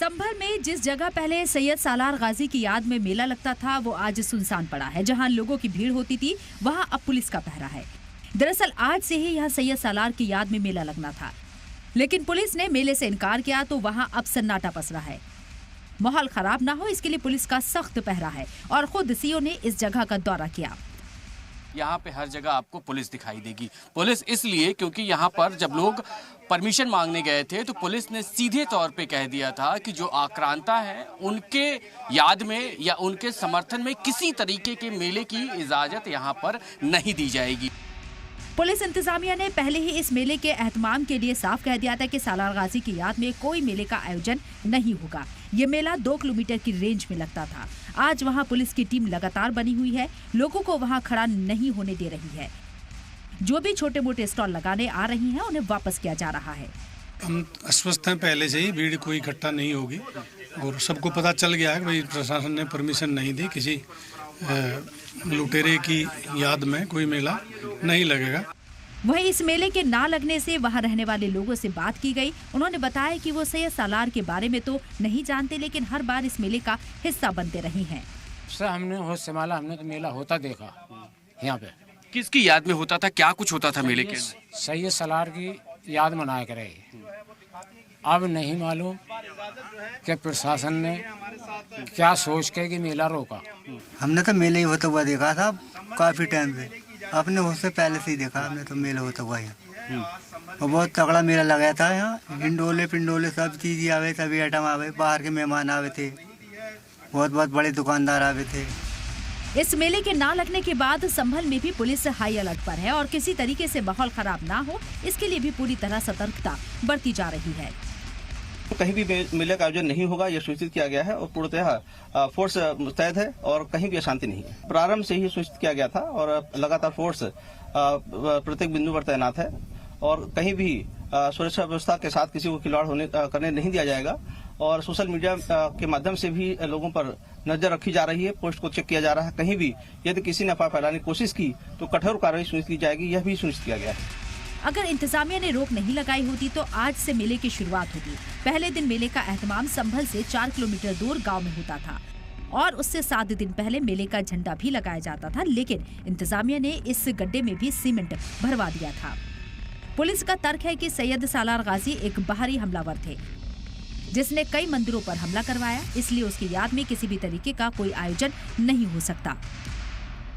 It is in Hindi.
संभल में जिस जगह पहले सैयद सालार गाजी की याद में मेला लगता था वो आज सुनसान पड़ा है। जहां लोगों की भीड़ होती थी वहां अब पुलिस का पहरा है। दरअसल आज से ही यहां सैयद सालार की याद में मेला लगना था, लेकिन पुलिस ने मेले से इनकार किया तो वहां अब सन्नाटा पसरा है। माहौल खराब ना हो इसके लिए पुलिस का सख्त पहरा है और खुद सीओ ने इस जगह का दौरा किया। यहाँ पे हर जगह आपको पुलिस दिखाई देगी। पुलिस इसलिए क्योंकि यहाँ पर जब लोग परमिशन मांगने गए थे तो पुलिस ने सीधे तौर पे कह दिया था कि जो आक्रांता है उनके याद में या उनके समर्थन में किसी तरीके के मेले की इजाजत यहाँ पर नहीं दी जाएगी। पुलिस इंतजामिया ने पहले ही इस मेले के एहतमाम के लिए साफ कह दिया था कि सालार गाजी की याद में कोई मेले का आयोजन नहीं होगा। ये मेला 2 किलोमीटर की रेंज में लगता था। आज वहां पुलिस की टीम लगातार बनी हुई है, लोगों को वहां खड़ा नहीं होने दे रही है। जो भी छोटे मोटे स्टॉल लगाने आ रही हैं उन्हें वापस किया जा रहा है। हम आश्वस्त हैं पहले से ही भीड़ कोई इकट्ठा नहीं होगी और सबको पता चल गया है कि भाई प्रशासन ने परमिशन नहीं दी, किसी लुटेरे की याद में कोई मेला नहीं लगेगा। वहीं इस मेले के ना लगने से वहां रहने वाले लोगों से बात की गई। उन्होंने बताया कि वो सैयद सालार के बारे में तो नहीं जानते, लेकिन हर बार इस मेले का हिस्सा बनते रहे हैं। हमने होश संभाला, हमने तो मेला होता देखा यहाँ पे। किसकी याद में होता था, क्या कुछ होता था मेले के? सैयद सालार की याद मनाया करे। अब नहीं मालूम कि प्रशासन ने क्या सोच के कि मेला रोका। हमने तो मेला ही होता हुआ देखा था काफी टाइम से, अपने उससे पहले से ही देखा हमने तो मेला होता हुआ यहाँ। और बहुत तगड़ा मेला लगाया था यहाँ। हिंडोले पिंडोले सब चीज आवे, सभी आइटम आवे, बाहर के मेहमान आवे थे, बहुत बहुत बड़े दुकानदार आवे थे। इस मेले के ना लगने के बाद संभल में भी पुलिस हाई अलर्ट पर है और किसी तरीके से माहौल खराब ना हो इसके लिए भी पूरी तरह सतर्कता बरती जा रही है। कहीं भी मेले का आयोजन नहीं होगा, यह सुनिश्चित किया गया है और पूर्णतः फोर्स मुस्तैद है और कहीं भी अशांति नहीं है। प्रारंभ से ही सुनिश्चित किया गया था और लगातार फोर्स प्रत्येक बिंदु पर तैनात है और कहीं भी सुरक्षा व्यवस्था के साथ किसी को खिलवाड़ करने नहीं दिया जाएगा। और सोशल मीडिया के माध्यम से भी लोगों पर नजर रखी जा रही है, पोस्ट को चेक किया जा रहा है। कहीं भी यदि किसी ने अफवाह फैलाने की कोशिश की तो कठोर कार्रवाई सुनिश्चित की जाएगी, यह भी सुनिश्चित किया गया है। अगर इंतजामिया ने रोक नहीं लगाई होती तो आज से मेले की शुरुआत होती। पहले दिन मेले का एहतमाम संभल से 4 किलोमीटर दूर गांव में होता था और उससे 7 दिन पहले मेले का झंडा भी लगाया जाता था, लेकिन इंतजामिया ने इस गड्ढे में भी सीमेंट भरवा दिया था। पुलिस का तर्क है कि सैयद सालार गाजी एक बाहरी हमलावर थे जिसने कई मंदिरों पर हमला करवाया, इसलिए उसकी याद में किसी भी तरीके का कोई आयोजन नहीं हो सकता।